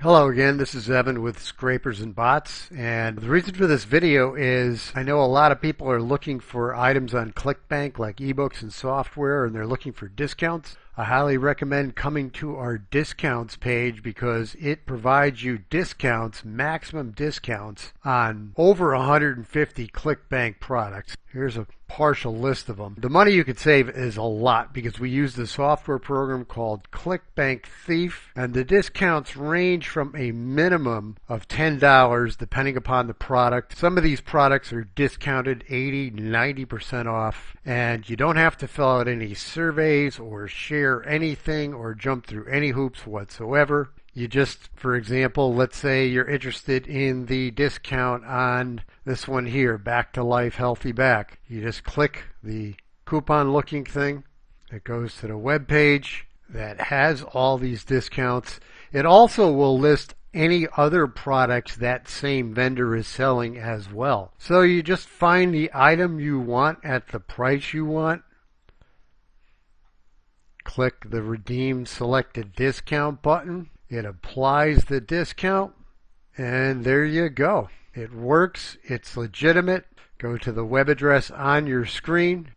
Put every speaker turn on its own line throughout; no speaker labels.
Hello again, this is Evan with Scrapers and Bots, and the reason for this video is I know a lot of people are looking for items on Clickbank like ebooks and software, and they're looking for discounts. I highly recommend coming to our discounts page because it provides you discounts, maximum discounts on over 150 Clickbank products. Here's a partial list of them. The money you could save is a lot because we use the software program called Clickbank Thief, and the discounts range from a minimum of $10 depending upon the product. Some of these products are discounted 80-90% off, and you don't have to fill out any surveys or share anything or jump through any hoops whatsoever. You just, for example, let's say you're interested in the discount on this one here, Back to Life Healthy Back. You just click the coupon looking thing. It goes to the web page that has all these discounts. It also will list any other products that same vendor is selling as well. So you just find the item you want at the price you want. Click the Redeem Selected Discount button. It applies the discount, and there you go. It works. It's legitimate. Go to the web address on your screen.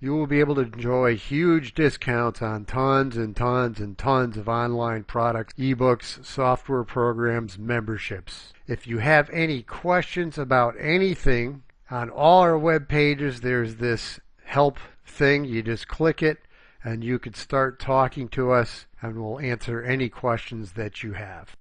You will be able to enjoy huge discounts on tons and tons and tons of online products, ebooks, software programs, memberships. If you have any questions about anything, on all our web pages there's this help thing. You just click it and you can start talking to us, and we'll answer any questions that you have.